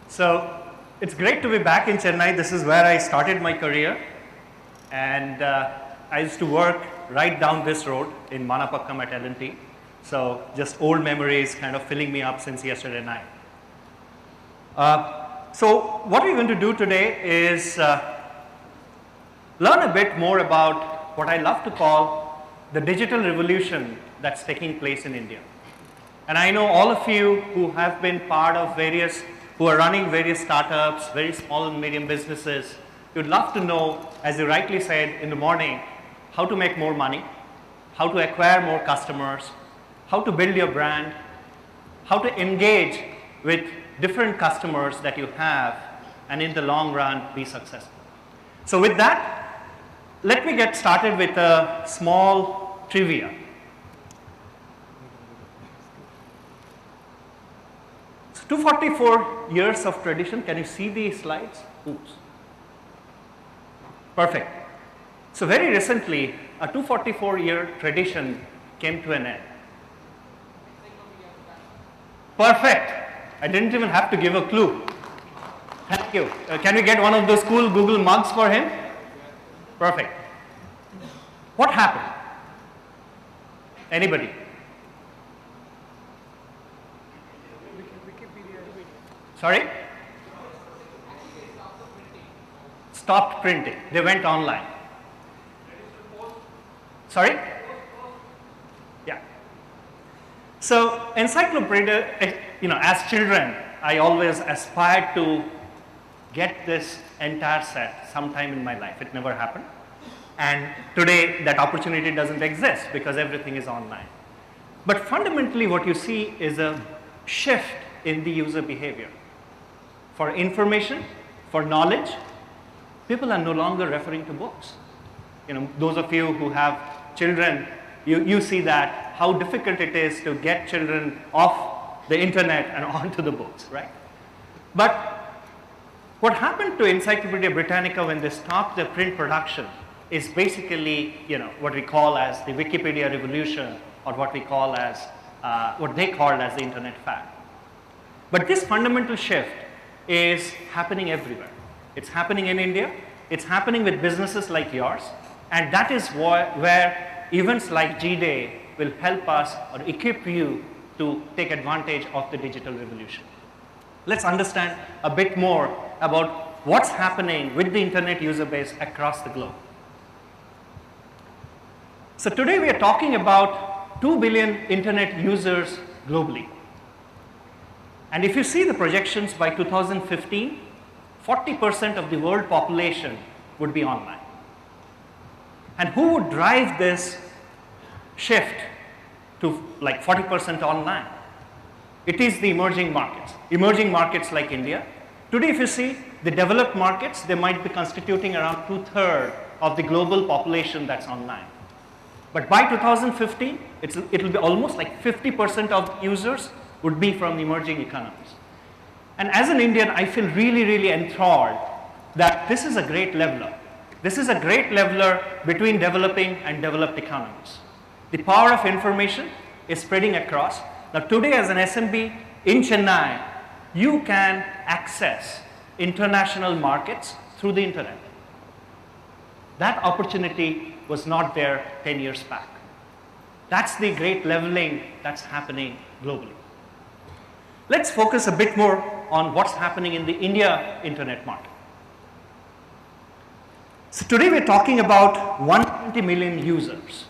So it's great to be back in Chennai. This is where I started my career, and I used to work right down this road in Manapakkam at L&T. So just old memories kind of filling me up since yesterday night. So what we're going to do today is learn a bit more about what I love to call the digital revolution that's taking place in India. And I know all of you who have been part of who are running various startups, very small and medium businesses, you'd love to know, as you rightly said in the morning, how to make more money, how to acquire more customers, how to build your brand, how to engage with different customers that you have, and in the long run, be successful. So with that, let me get started with a small trivia. So 244 years of tradition. Can you see these slides? Oops. Perfect. So very recently, a 244-year tradition came to an end. Perfect. I didn't even have to give a clue. Thank you. Can we get one of those cool Google mugs for him? Perfect. What happened? Anybody? Sorry? Stopped printing. They went online. Sorry? Yeah. So encyclopedia, as children, I always aspired to get this entire set sometime in my life. It never happened. And today, that opportunity doesn't exist because everything is online. But fundamentally, what you see is a shift in the user behavior. For information, for knowledge, people are no longer referring to books. Those of you who have children, you see that how difficult it is to get children off the internet and onto the books, right? But what happened to Encyclopedia Britannica when they stopped the print production is basically, what we call as the Wikipedia revolution, or what we call as, what they called as the internet fad. But this fundamental shift is happening everywhere. It's happening in India. It's happening with businesses like yours. And that is where events like G-Day will help us or equip you to take advantage of the digital revolution. Let's understand a bit more about what's happening with the internet user base across the globe. So today we are talking about 2 billion internet users globally. And if you see the projections by 2015, 40% of the world population would be online. And who would drive this shift to like 40% online? It is the emerging markets. Emerging markets like India. Today, if you see the developed markets, they might be constituting around 2/3 of the global population that's online. But by 2015, it will be almost like 50% of users would be from the emerging economies. And as an Indian, I feel really, really enthralled that this is a great leveler. This is a great leveler between developing and developed economies. The power of information is spreading across. Now today as an SMB in Chennai, you can access international markets through the internet. That opportunity was not there 10 years back. That's the great leveling that's happening globally. Let's focus a bit more on what's happening in the India internet market. So today we're talking about 120 million users.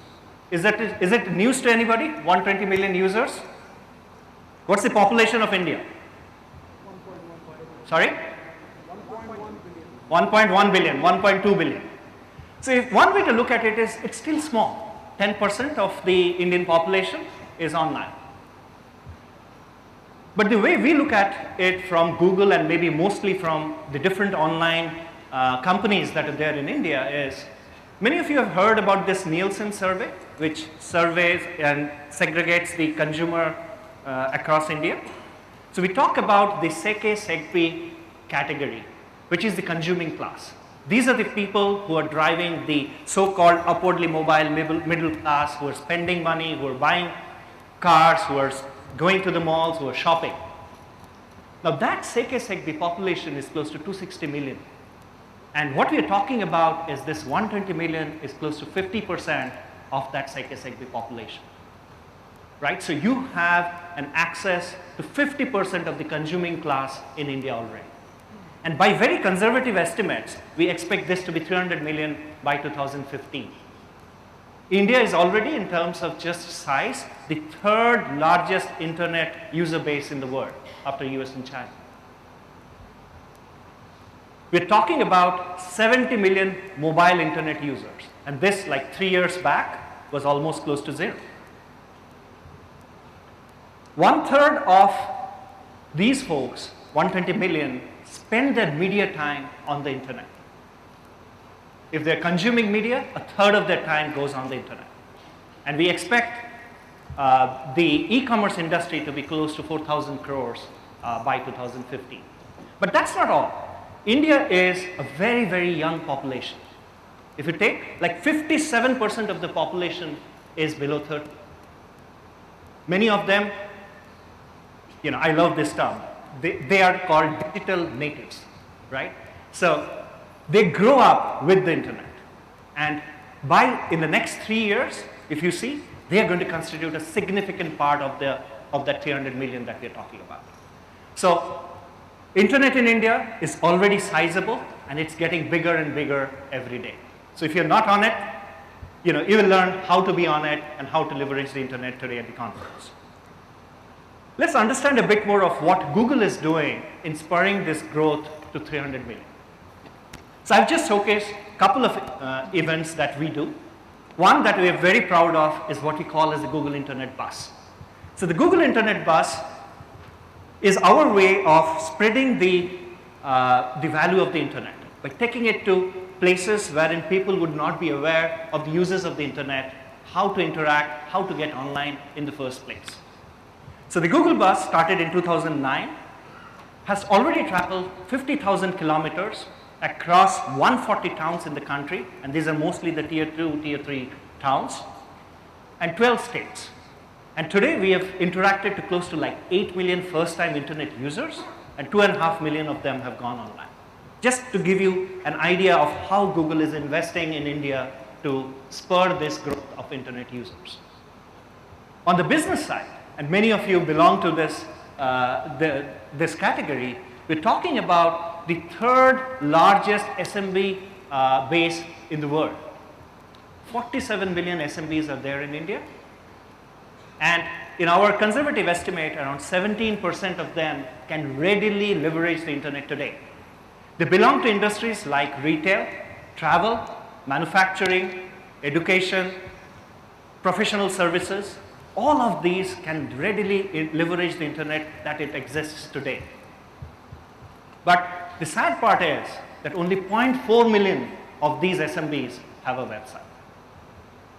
Is it news to anybody? 120 million users? What's the population of India? 1.1 billion. Sorry? 1.1 billion, 1.2 billion. So if one way to look at it is, it's still small. 10% of the Indian population is online. But the way we look at it from Google and maybe mostly from the different online companies that are there in India is, many of you have heard about this Nielsen survey, which surveys and segregates the consumer across India. So we talk about the Seke Segpi category, which is the consuming class. These are the people who are driving the so-called upwardly mobile middle class, who are spending money, who are buying cars, who are going to the malls, who are shopping. Now that Seke population is close to 260 million. And what we are talking about is this 120 million is close to 50% of that Seke population. Right? So you have an access to 50% of the consuming class in India already. And by very conservative estimates, we expect this to be 300 million by 2015. India is already, in terms of just size, the third largest internet user base in the world after US and China. We're talking about 70 million mobile internet users. And this, like 3 years back, was almost close to zero. 1/3 of these folks, 120 million, spend their media time on the internet. If they're consuming media, 1/3 of their time goes on the internet. And we expect the e-commerce industry to be close to 4,000 crores by 2015. But that's not all. India is a very, very young population. If you take, like 57% of the population is below 30. Many of them, you know, I love this term. They are called digital natives, right? So they grow up with the internet. And in the next 3 years, if you see, they are going to constitute a significant part of that 300 million that we're talking about. So internet in India is already sizable, and it's getting bigger and bigger every day. So if you're not on it, you know, you will learn how to be on it and how to leverage the internet today at the conference. Let's understand a bit more of what Google is doing in spurring this growth to 300 million. So I've just showcased a couple of events that we do. One that we are very proud of is what we call as the Google Internet Bus. So the Google Internet Bus is our way of spreading the value of the internet by taking it to places wherein people would not be aware of the uses of the internet, how to interact, how to get online in the first place. So the Google Bus started in 2009, has already traveled 50,000 kilometers across 140 towns in the country, and these are mostly the tier 2, tier 3 towns, and 12 states. And today we have interacted to close to like 8 million first-time internet users, and 2.5 million of them have gone online. Just to give you an idea of how Google is investing in India to spur this growth of internet users. On the business side, and many of you belong to this category, we're talking about the third largest SMB base in the world. 47 million SMBs are there in India. And in our conservative estimate, around 17% of them can readily leverage the internet today. They belong to industries like retail, travel, manufacturing, education, professional services. All of these can readily leverage the internet that it exists today. But the sad part is that only 0.4 million of these SMBs have a website.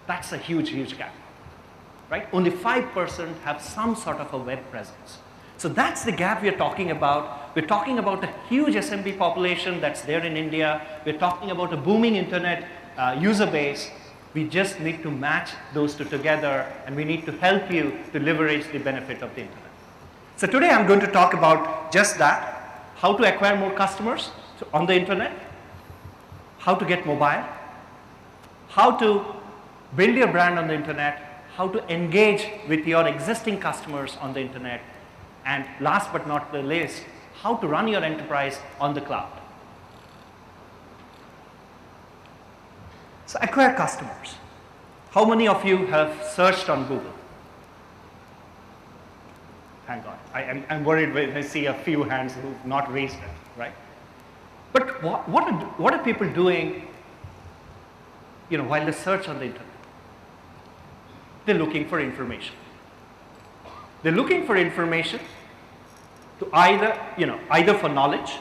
That's a huge, huge gap, right? Only 5% have some sort of a web presence. So that's the gap we're talking about. We're talking about a huge SMB population that's there in India. We're talking about a booming internet user base. We just need to match those two together, and we need to help you to leverage the benefit of the internet. So today I'm going to talk about just that, how to acquire more customers on the internet, how to get mobile, how to build your brand on the internet, how to engage with your existing customers on the internet, and last but not the least, how to run your enterprise on the cloud. So acquire customers. How many of you have searched on Google? Thank God. I'm worried when I see a few hands who have not raised it, right? But what are people doing, you know, while they search on the internet? They're looking for information. They're looking for information to either for knowledge,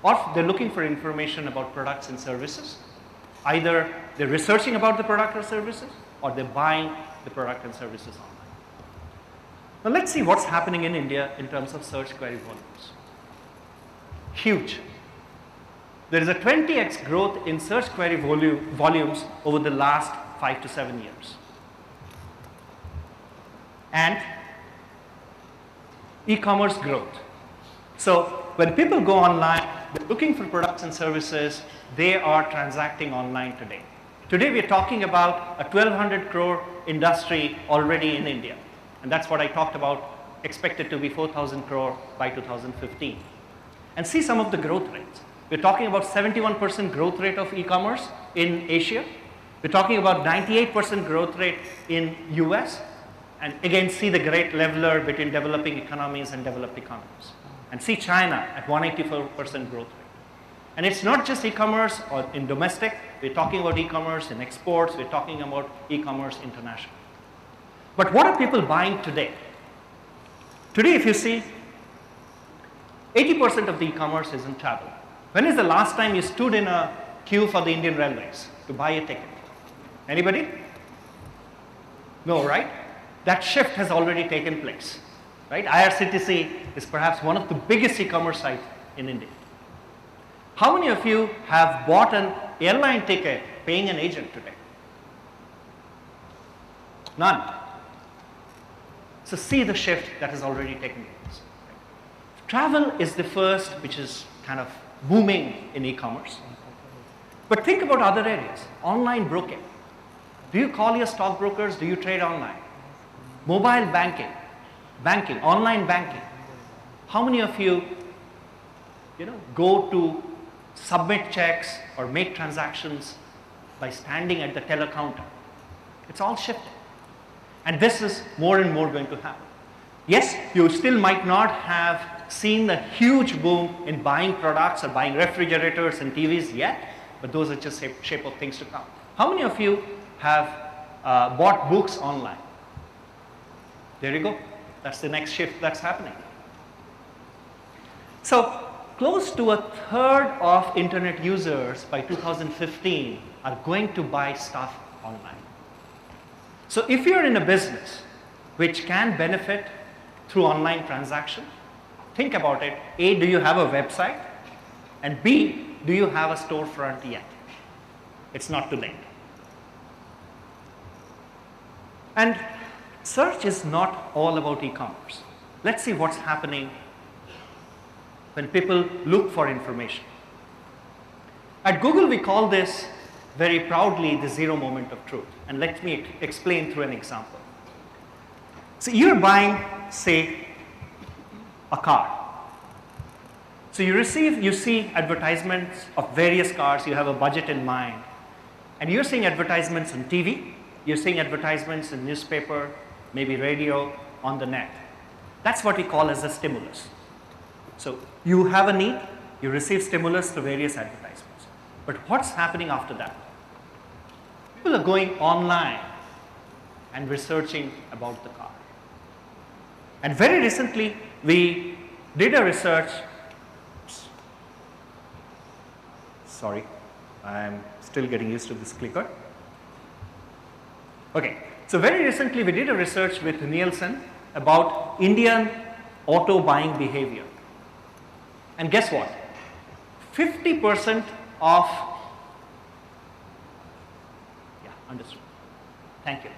or they're looking for information about products and services. Either they're researching about the product or services, or they're buying the product and services online. Now let's see what's happening in India in terms of search query volumes. Huge. There is a 20x growth in search query volumes over the last 5 to 7 years. And e-commerce growth. So when people go online, they're looking for products and services, they are transacting online today. Today we're talking about a 1,200 crore industry already in India. And that's what I talked about, expected to be 4,000 crore by 2015. And see some of the growth rates. We're talking about 71% growth rate of e-commerce in Asia. We're talking about 98% growth rate in US. And again, see the great leveler between developing economies and developed economies. And see China at 184% growth rate. And it's not just e-commerce or in domestic. We're talking about e-commerce in exports. We're talking about e-commerce international. But what are people buying today? Today, if you see, 80% of the e-commerce is in travel. When is the last time you stood in a queue for the Indian Railways to buy a ticket? Anybody? No, right? That shift has already taken place, right? IRCTC is perhaps one of the biggest e-commerce sites in India. How many of you have bought an airline ticket paying an agent today? None. So see the shift that has already taken place. Travel is the first, which is kind of booming in e-commerce. But think about other areas. Online broking. Do you call your stockbrokers? Do you trade online? Mobile banking, online banking. How many of you, go to submit checks or make transactions by standing at the teller counter? It's all shifted. And this is more and more going to happen. Yes, you still might not have seen the huge boom in buying products or buying refrigerators and TVs yet, but those are just shape of things to come. How many of you have bought books online? There you go. That's the next shift that's happening. So close to a third of internet users by 2015 are going to buy stuff online. So if you're in a business which can benefit through online transaction, think about it. A, do you have a website? And B, do you have a storefront yet? It's not too late. And search is not all about e-commerce. Let's see what's happening when people look for information. At Google, we call this very proudly the zero moment of truth. And let me explain through an example. So you're buying, say, a car. So you see advertisements of various cars, you have a budget in mind. And you're seeing advertisements on TV, you're seeing advertisements in newspaper, maybe radio, on the net. That's what we call as a stimulus. So you have a need, you receive stimulus through various advertisements. But what's happening after that? People are going online and researching about the car. And very recently, we did a research. Sorry, I'm still getting used to this clicker. Okay, so very recently we did a research with Nielsen about Indian auto buying behavior. And guess what? 50% of, understood. Thank you.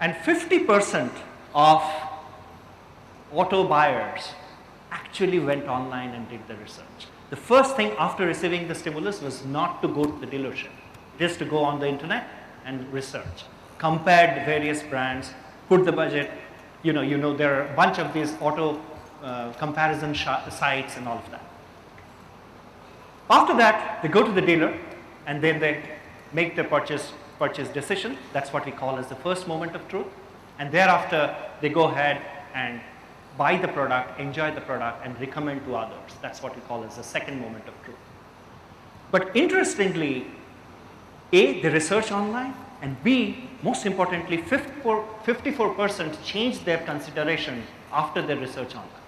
And 50% of auto buyers actually went online and did the research. The first thing after receiving the stimulus was not to go to the dealership, just to go on the internet and research. Compared various brands, put the budget, there are a bunch of these auto comparison sites and all of that. After that, they go to the dealer and then they make the purchase decision. That's what we call as the first moment of truth. And thereafter, they go ahead and buy the product, enjoy the product, and recommend to others. That's what we call as the second moment of truth. But interestingly, A, they research online, and B, most importantly, 54% changed their consideration after their research online.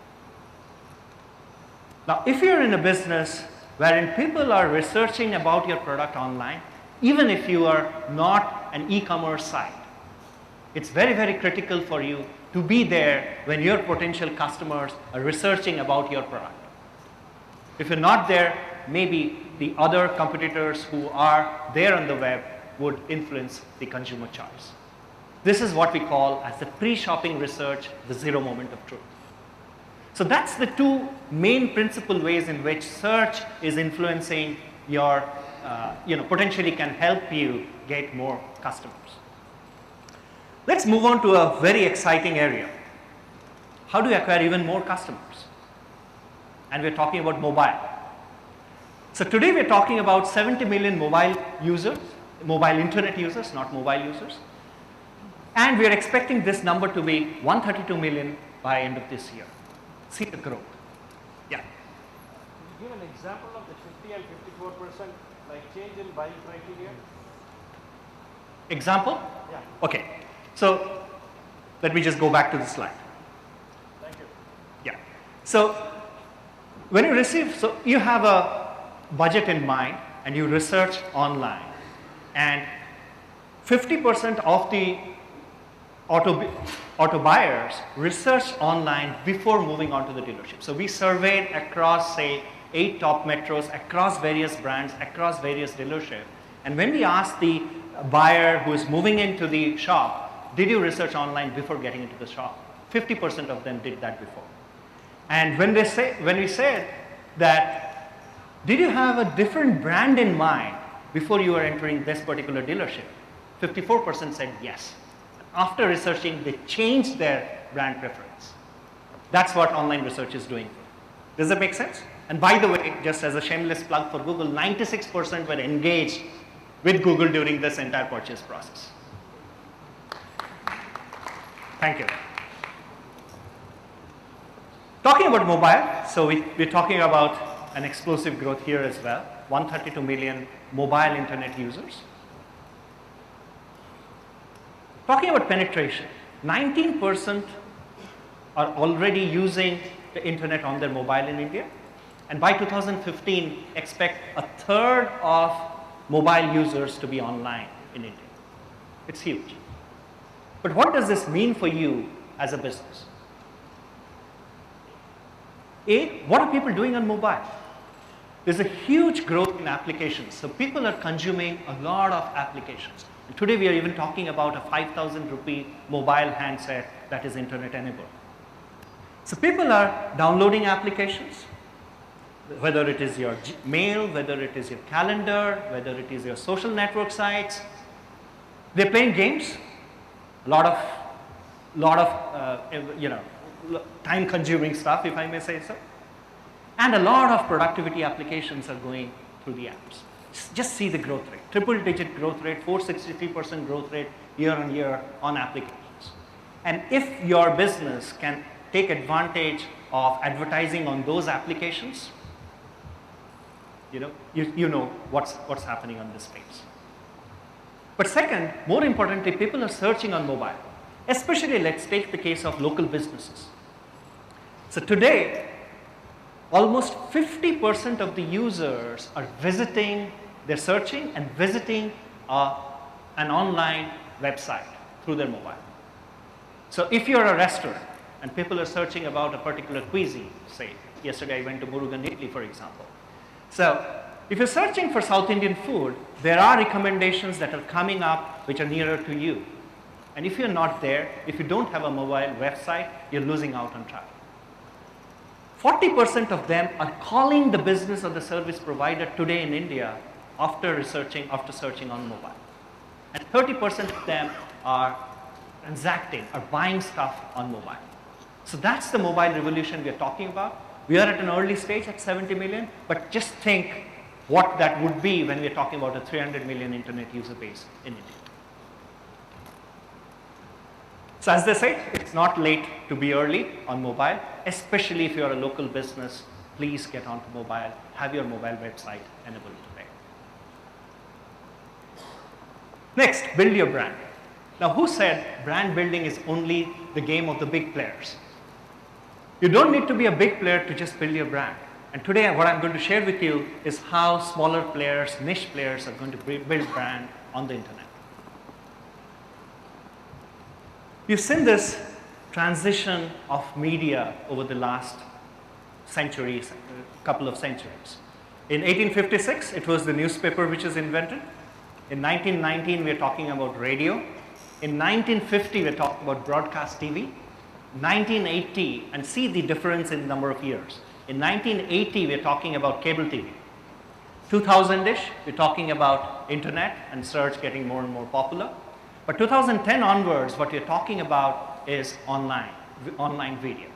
Now, if you're in a business wherein people are researching about your product online, even if you are not an e-commerce site, it's very, very critical for you to be there when your potential customers are researching about your product. If you're not there, maybe the other competitors who are there on the web would influence the consumer choice. This is what we call as the pre-shopping research, the zero moment of truth. So that's the two main principal ways in which search is influencing your, potentially can help you get more customers. Let's move on to a very exciting area. How do you acquire even more customers? And we're talking about mobile. So today we're talking about 70 million mobile users, mobile internet users, not mobile users. And we're expecting this number to be 132 million by end of this year. See the growth. Yeah. Give an example of the 50 and 54% like change in buying criteria. Example? Yeah. Okay. So let me just go back to the slide. Thank you. Yeah. So when you receive, so you have a budget in mind and you research online, and 50% of the auto buyers research online before moving on to the dealership. So we surveyed across, say, 8 top metros, across various brands, across various dealerships. And when we asked the buyer who is moving into the shop, did you research online before getting into the shop? 50% of them did that before. And when we said that, did you have a different brand in mind before you were entering this particular dealership? 54% said yes. After researching, they changed their brand preference. That's what online research is doing. Does that make sense? And by the way, just as a shameless plug for Google, 96% were engaged with Google during this entire purchase process. Thank you. Talking about mobile, so we're talking about an explosive growth here as well. 132 million mobile internet users. Talking about penetration, 19% are already using the internet on their mobile in India. And by 2015, expect a third of mobile users to be online in India. It's huge. But what does this mean for you as a business? A, what are people doing on mobile? There's a huge growth in applications. So people are consuming a lot of applications. And today we are even talking about a 5,000 rupee mobile handset that is internet enabled. So people are downloading applications, whether it is your mail, whether it is your calendar, whether it is your social network sites. They're playing games, a lot of time-consuming stuff, if I may say so. And a lot of productivity applications are going through the apps. Just see the growth rate, triple-digit growth rate, 463% growth rate year on year on applications. And if your business can take advantage of advertising on those applications, you know what's happening on this space. But second, more importantly, people are searching on mobile. Especially, let's take the case of local businesses. So today, almost 50% of the users are visiting, they're searching and visiting an online website through their mobile. So if you're a restaurant and people are searching about a particular cuisine, say, yesterday I went to Murugan, Italy, for example. So if you're searching for South Indian food, there are recommendations that are coming up which are nearer to you. And if you're not there, if you don't have a mobile website, you're losing out on traffic. 40% of them are calling the business or the service provider today in India after searching on mobile. And 30% of them are transacting, are buying stuff on mobile. So that's the mobile revolution we are talking about. We are at an early stage at 70 million, but just think what that would be when we're talking about a 300 million internet user base in India. So as they say, it's not late to be early on mobile, especially if you're a local business. Please get onto mobile, have your mobile website enabled today. Next, build your brand. Now, who said brand building is only the game of the big players? You don't need to be a big player to just build your brand. And today, what I'm going to share with you is how smaller players, niche players are going to build brand on the internet. You've seen this transition of media over the last centuries, couple of centuries. In 1856, it was the newspaper which was invented. In 1919, we're talking about radio. In 1950, we're talking about broadcast TV. 1980, and see the difference in number of years. In 1980, we're talking about cable TV. 2000-ish, we're talking about internet and search getting more and more popular. But 2010 onwards, what we're talking about is online video.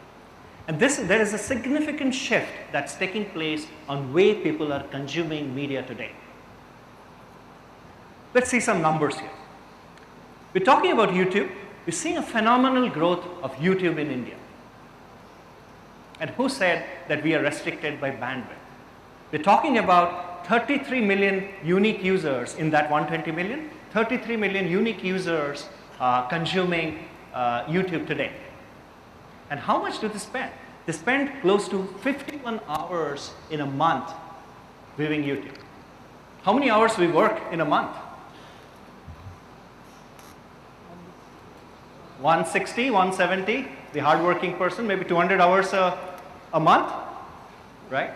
And there is a significant shift that's taking place on way people are consuming media today. Let's see some numbers here. We're talking about YouTube. We're seeing a phenomenal growth of YouTube in India. And who said that we are restricted by bandwidth? We're talking about 33 million unique users in that 120 million. 33 million unique users consuming YouTube today. And how much do they spend? They spend close to 51 hours in a month viewing YouTube. How many hours we work in a month? 160, 170, the hardworking person, maybe 200 hours a month, right?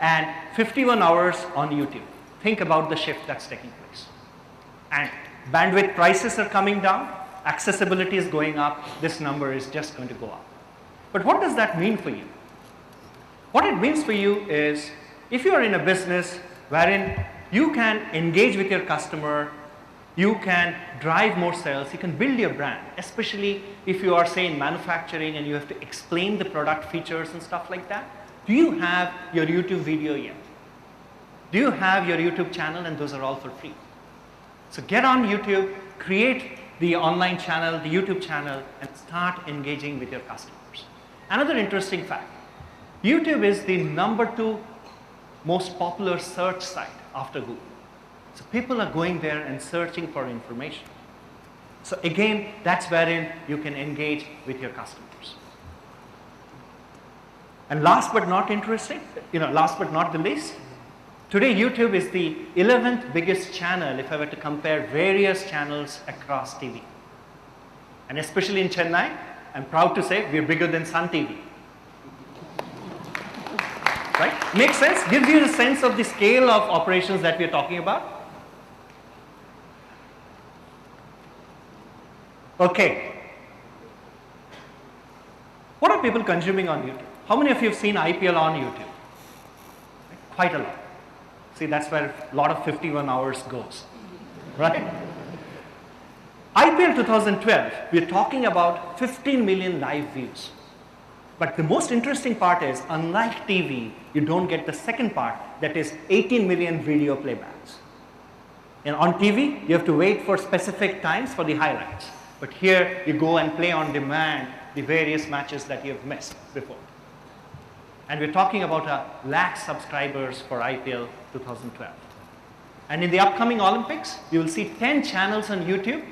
And 51 hours on YouTube. Think about the shift that's taking place. And bandwidth prices are coming down, accessibility is going up, this number is just going to go up. But what does that mean for you? What it means for you is, if you are in a business wherein you can engage with your customer, you can drive more sales, you can build your brand, especially if you are, say, in manufacturing and you have to explain the product features and stuff like that. Do you have your YouTube video yet? Do you have your YouTube channel? And those are all for free. So get on YouTube, create the online channel, the YouTube channel, and start engaging with your customers. Another interesting fact, YouTube is the #2 most popular search site after Google. So people are going there and searching for information. So again, that's wherein you can engage with your customers. And last but not the least, today YouTube is the 11th biggest channel if I were to compare various channels across TV. And especially in Chennai, I'm proud to say we're bigger than Sun TV. Right? Makes sense? Gives you a sense of the scale of operations that we're talking about. Okay. What are people consuming on YouTube? How many of you have seen IPL on YouTube? Quite a lot. See, that's where a lot of 51 hours goes, right? IPL 2012, we're talking about 15 million live views. But the most interesting part is, unlike TV, you don't get the second part, that is 18 million video playbacks. And on TV, you have to wait for specific times for the highlights. But here, you go and play on demand the various matches that you have missed before. And we're talking about 1 lakh subscribers for IPL 2012. And in the upcoming Olympics, you will see 10 channels on YouTube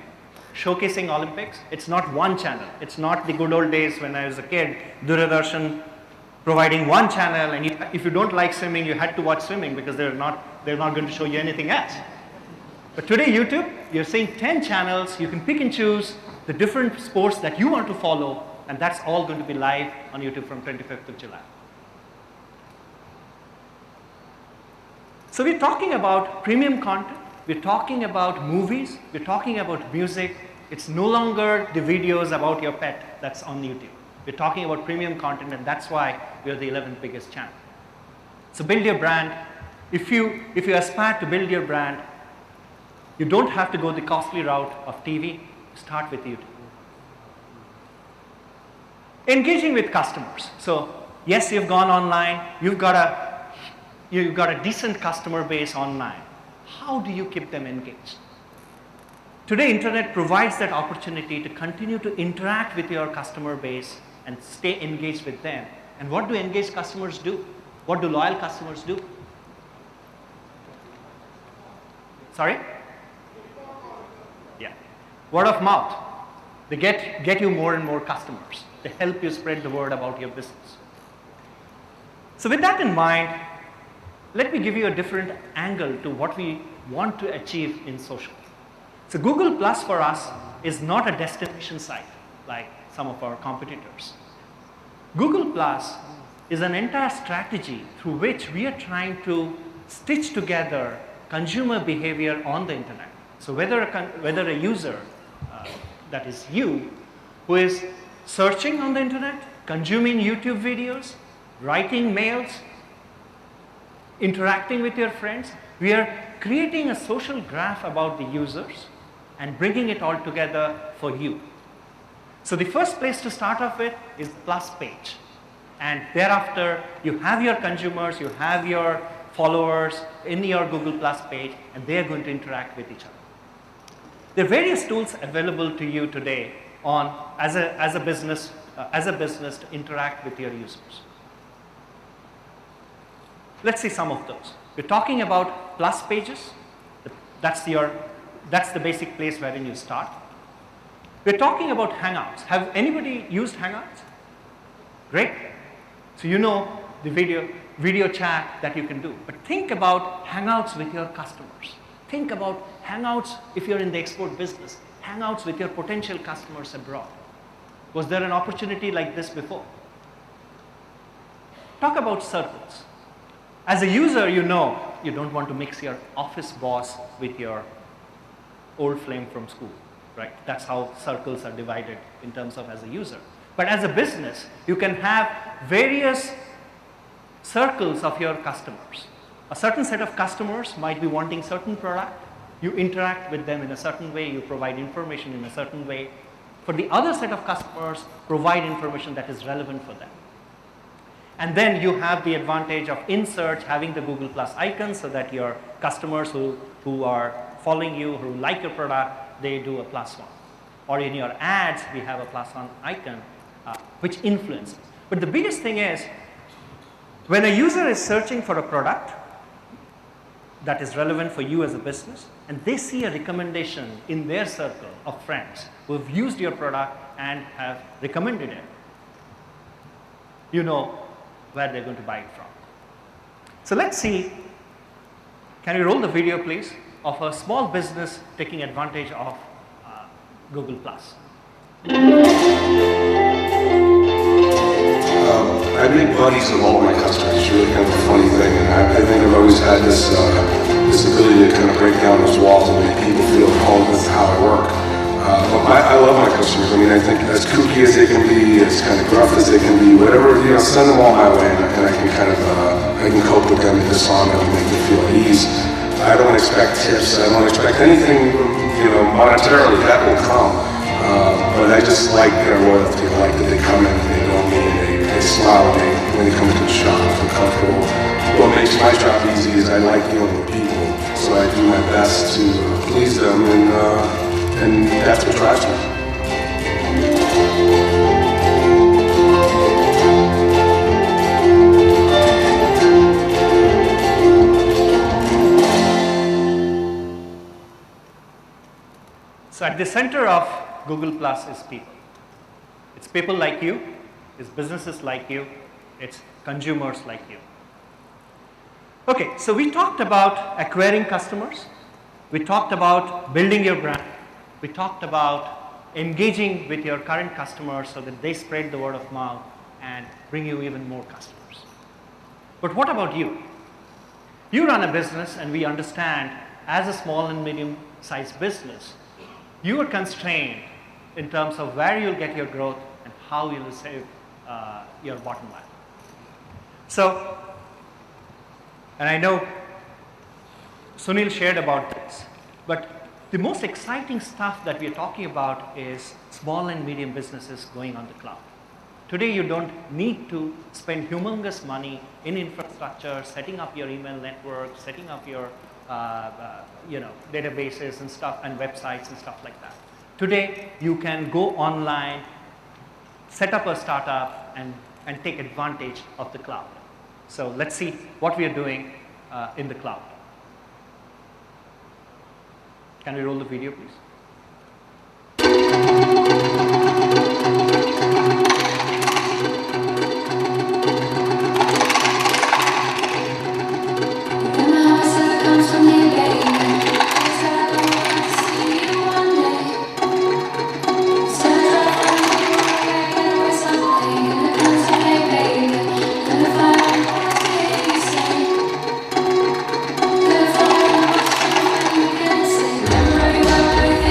showcasing Olympics. It's not one channel. It's not the good old days when I was a kid, Doordarshan providing one channel, and if you don't like swimming, you had to watch swimming because they're not going to show you anything else. But today, YouTube, you're seeing 10 channels. You can pick and choose the different sports that you want to follow, and that's all going to be live on YouTube from 25th of July. So we're talking about premium content. We're talking about movies. We're talking about music. It's no longer the videos about your pet that's on YouTube. We're talking about premium content, and that's why we're the 11th biggest channel. So build your brand. If you aspire to build your brand, you don't have to go the costly route of TV. Start with YouTube. Engaging with customers. So yes, you've gone online. You've got a decent customer base online. How do you keep them engaged? Today, internet provides that opportunity to continue to interact with your customer base and stay engaged with them. And what do engaged customers do? What do loyal customers do? Sorry? Yeah. Word of mouth. They get you more and more customers. They help you spread the word about your business. So with that in mind, let me give you a different angle to what we want to achieve in social. So Google Plus for us is not a destination site like some of our competitors. Google Plus is an entire strategy through which we are trying to stitch together consumer behavior on the internet. So whether a user, that is you, who is searching on the internet, consuming YouTube videos, writing mails, interacting with your friends. We are creating a social graph about the users and bringing it all together for you. So the first place to start off with is the plus page. And thereafter, you have your consumers, you have your followers in your Google Plus page, and they are going to interact with each other. There are various tools available to you today as a business to interact with your users. Let's see some of those. We're talking about plus pages. That's the basic place wherein you start. We're talking about Hangouts. Have anybody used Hangouts? Great. So you know the video chat that you can do. But think about Hangouts with your customers. Think about Hangouts if you're in the export business. Hangouts with your potential customers abroad. Was there an opportunity like this before? Talk about circles. As a user, you know you don't want to mix your office boss with your old flame from school, right? That's how circles are divided in terms of as a user. But as a business, you can have various circles of your customers. A certain set of customers might be wanting certain product. You interact with them in a certain way. You provide information in a certain way. For the other set of customers, provide information that is relevant for them. And then you have the advantage of in search having the Google Plus icon so that your customers who are following you, who like your product, they do a +1. Or in your ads, we have a +1 icon, which influences. But the biggest thing is, when a user is searching for a product that is relevant for you as a business, and they see a recommendation in their circle of friends who have used your product and have recommended it, you know where they're going to buy it from. So let's see, can you roll the video please, of a small business taking advantage of Google Plus. I make buddies of all my customers. It's really kind of a funny thing, and I think I've always had this ability to kind of break down those walls and make people feel at home with how I work. But I love my customers. I mean, I think as kooky as they can be, as kind of gruff as they can be, whatever, send them all my way, and I can kind of I can cope with them and disarm them and make them feel at ease. I don't expect tips. I don't expect anything, monetarily. That will come. But I just like their loyalty. I like that they come in and they know me and they smile when they come into the shop. I'm comfortable. What makes my job easy is I like dealing with people, so I do my best to please them, and that's what drives me. So at the center of Google Plus is people. It's people like you, it's businesses like you, it's consumers like you. Okay, so we talked about acquiring customers, we talked about building your brand, we talked about engaging with your current customers so that they spread the word of mouth and bring you even more customers. But what about you? You run a business, and we understand as a small and medium-sized business, you are constrained in terms of where you'll get your growth and how you will save your bottom line. So, and I know Sunil shared about this, but the most exciting stuff that we are talking about is small and medium businesses going on the cloud. Today, you don't need to spend humongous money in infrastructure, setting up your email network, setting up your databases and stuff, and websites and stuff like that. Today, you can go online, set up a startup, and take advantage of the cloud. So let's see what we are doing in the cloud. Can we roll the video, please? Everybody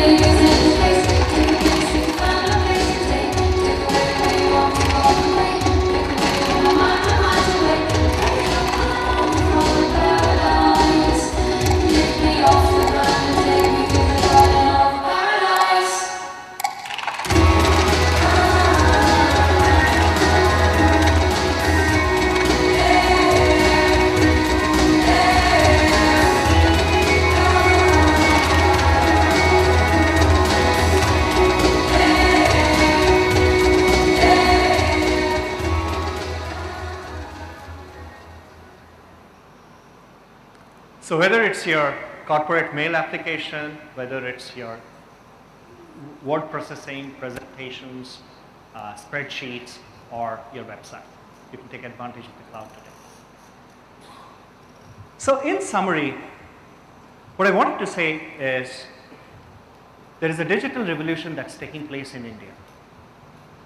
So whether it's your corporate mail application, whether it's your word processing, presentations, spreadsheets, or your website, you can take advantage of the cloud today. So in summary, what I wanted to say is there is a digital revolution that's taking place in India.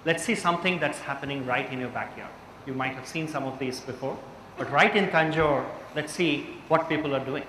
Let's see something that's happening right in your backyard. You might have seen some of these before, but right in Tanjore, let's see what people are doing.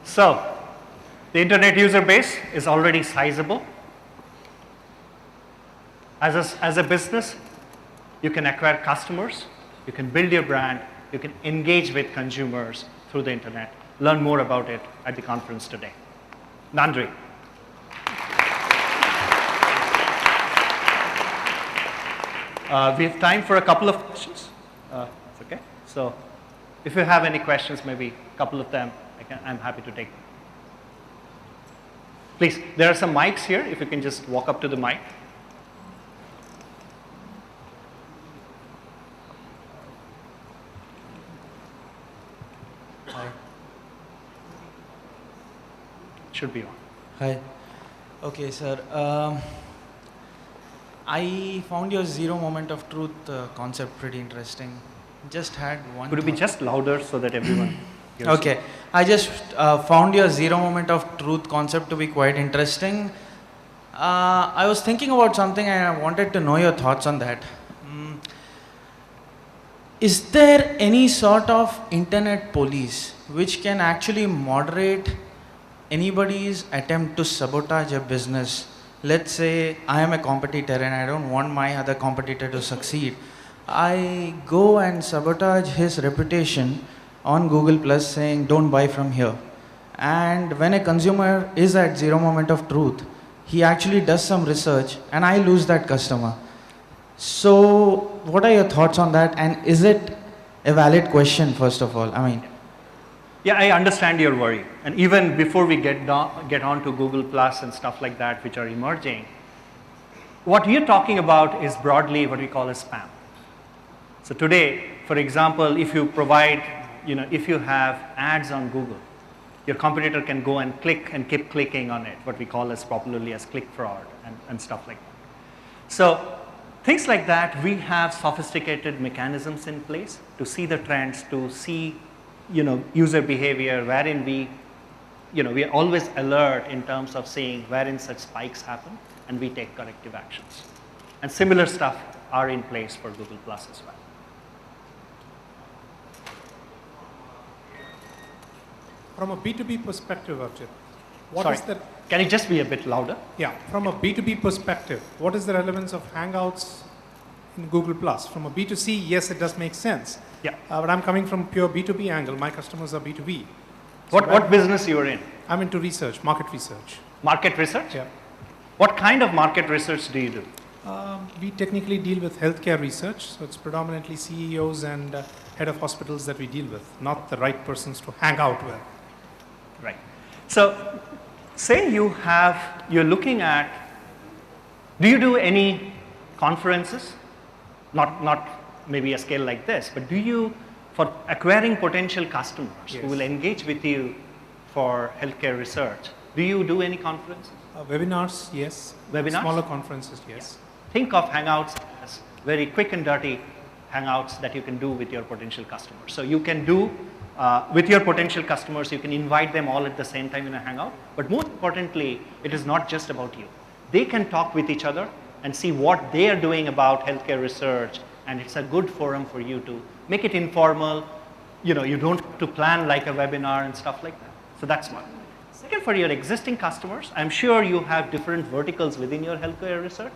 So, the internet user base is already sizable. As a business, you can acquire customers, you can build your brand, you can engage with consumers through the internet. Learn more about it at the conference today. Nandri. We have time for a couple of questions. It's okay. So, if you have any questions, maybe a couple of them, I'm happy to take them. Please, there are some mics here. If you can just walk up to the mic. Hi. Should be on. Hi. Okay, sir. I found your zero moment of truth concept pretty interesting. Just had one. Could it be just louder so that everyone hears? Okay. I just found your zero moment of truth concept to be quite interesting. I was thinking about something and I wanted to know your thoughts on that. Is there any sort of internet police which can actually moderate anybody's attempt to sabotage a business? Let's say I am a competitor and I don't want my other competitor to succeed. I go and sabotage his reputation on Google Plus saying don't buy from here. And when a consumer is at zero moment of truth, he actually does some research and I lose that customer. So what are your thoughts on that, and is it a valid question first of all? I mean, yeah, I understand your worry. And even before we get on to Google Plus and stuff like that, which are emerging, what we're talking about is broadly what we call as spam. So today, for example, if you provide, if you have ads on Google, your competitor can go and click and keep clicking on it, what we call as popularly as click fraud and stuff like that. So things like that, we have sophisticated mechanisms in place to see the trends, to see user behavior, wherein we are always alert in terms of seeing wherein such spikes happen, and we take corrective actions. And similar stuff are in place for Google Plus as well. From a B2B perspective, Airjit, Sorry, can you just be a bit louder? Yeah, from a B2B perspective, what is the relevance of Hangouts in Google Plus? From a B2C, yes, it does make sense. Yeah. But I'm coming from pure B2B angle. My customers are B2B. What business you are in? I'm into research, market research. Market research? Yeah. What kind of market research do you do? We technically deal with healthcare research, so it's predominantly CEOs and head of hospitals that we deal with, not the right persons to hang out with. Right. So say you're looking at, do you do any conferences? Not maybe a scale like this, but do you, for acquiring potential customers who will engage with you for healthcare research, do you do any conferences? Webinars, yes. Webinars? Smaller conferences, yes. Think of Hangouts as very quick and dirty Hangouts that you can do with your potential customers. So you can do, with your potential customers, you can invite them all at the same time in a Hangout. But more importantly, it is not just about you. They can talk with each other and see what they are doing about healthcare research, and it's a good forum for you to make it informal. You don't have to plan like a webinar and stuff like that. So that's one. Second, for your existing customers, I'm sure you have different verticals within your healthcare research.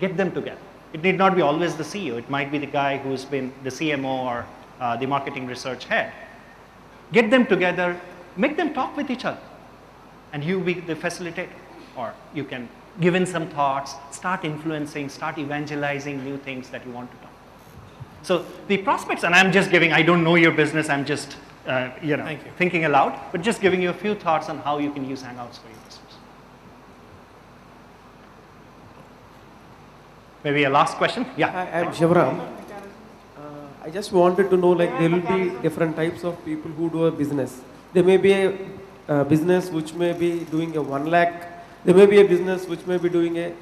Get them together. It need not be always the CEO. It might be the guy who's been the CMO or the marketing research head. Get them together, make them talk with each other, and you be the facilitator. Or you can give in some thoughts, start influencing, start evangelizing new things that you want to talk. So the prospects, and I'm just giving, I don't know your business, I'm just thinking aloud, but just giving you a few thoughts on how you can use Hangouts for your business. Maybe a last question? Yeah. Hi, I'm Shivram. I just wanted to know, like, there will be different types of people who do a business. There may be a business which may be doing a 1 lakh. There may be a business which may be doing a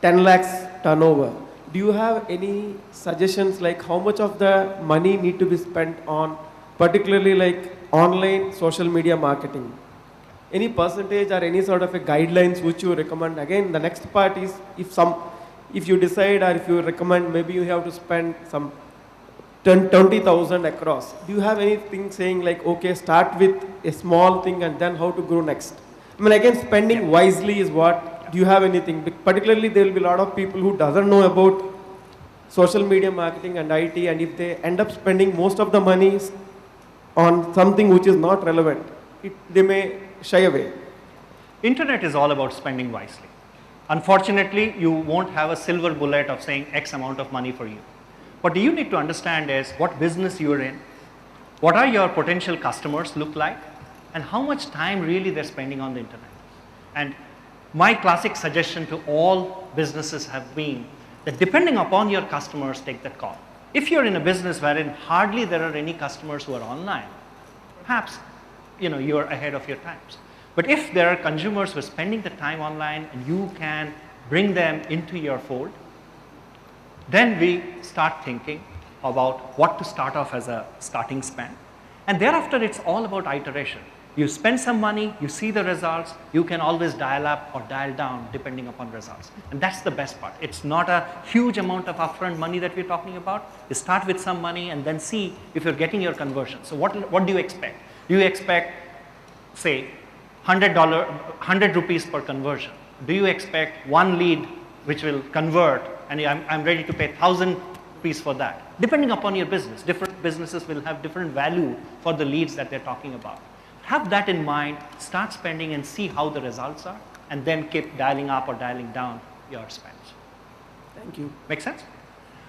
10 lakhs turnover. Do you have any suggestions, like how much of the money need to be spent on, particularly like online social media marketing? Any percentage or any sort of a guidelines which you recommend? Again, the next part is if you decide or if you recommend, maybe you have to spend some 20,000 across. Do you have anything saying like, okay, start with a small thing and then how to grow next? I mean, again, spending wisely is what, do you have anything? Particularly, there will be a lot of people who doesn't know about social media marketing and IT, and if they end up spending most of the money on something which is not relevant, they may shy away. Internet is all about spending wisely. Unfortunately, you won't have a silver bullet of saying X amount of money for you. What you need to understand is what business you're in, what are your potential customers look like, and how much time really they're spending on the internet. And my classic suggestion to all businesses have been that depending upon your customers, take that call. If you're in a business wherein hardly there are any customers who are online, perhaps you're ahead of your times. But if there are consumers who are spending the time online and you can bring them into your fold, then we start thinking about what to start off as a starting spend. And thereafter, it's all about iteration. You spend some money, you see the results, you can always dial up or dial down depending upon results. And that's the best part. It's not a huge amount of upfront money that we're talking about. You start with some money and then see if you're getting your conversion. So what do you expect? Do you expect, say, $100 rupees per conversion? Do you expect one lead which will convert and I'm ready to pay 1,000 rupees for that? Depending upon your business, different businesses will have different value for the leads that they're talking about. Have that in mind, start spending and see how the results are, and then keep dialing up or dialing down your spends. Thank you. Make sense?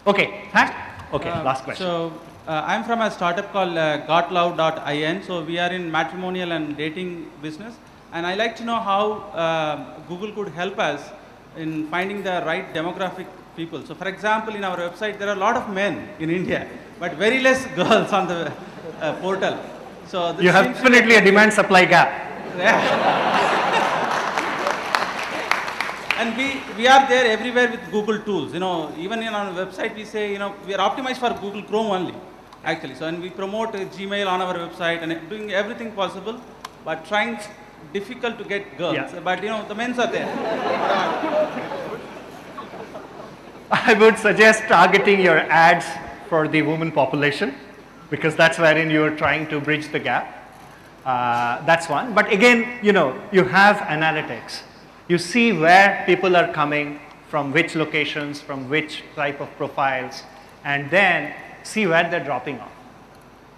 Okay, thanks. Okay, last question. So, I'm from a startup called gotlove.in. So, we are in matrimonial and dating business. And I like to know how Google could help us in finding the right demographic people. So, for example, in our website, there are a lot of men in India, but very less girls on the portal. So this you have definitely a demand-supply gap. Yeah. And we are there everywhere with Google tools. Even in our website, we say, we are optimized for Google Chrome only, actually. So, and we promote Gmail on our website and doing everything possible, but trying difficult to get girls. Yeah. But, the men's are there. I would suggest targeting your ads for the women population, because that's wherein you are trying to bridge the gap. That's one. But again, you have analytics. You see where people are coming, from which locations, from which type of profiles, and then see where they're dropping off.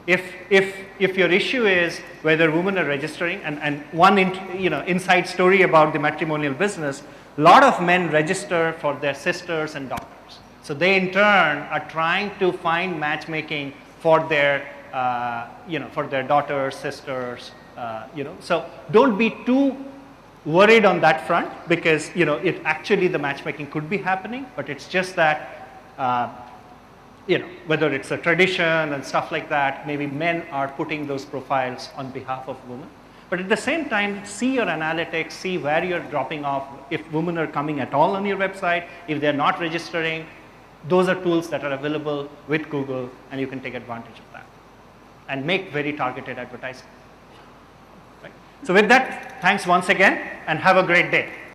If your issue is whether women are registering, and one inside story about the matrimonial business, a lot of men register for their sisters and daughters. So they in turn are trying to find matchmaking for their, for their daughters, sisters, So don't be too worried on that front, because, it actually the matchmaking could be happening, but it's just that, whether it's a tradition and stuff like that, maybe men are putting those profiles on behalf of women. But at the same time, see your analytics, see where you're dropping off, if women are coming at all on your website, if they're not registering. Those are tools that are available with Google, and you can take advantage of that and make very targeted advertising. Right? So with that, thanks once again, and have a great day.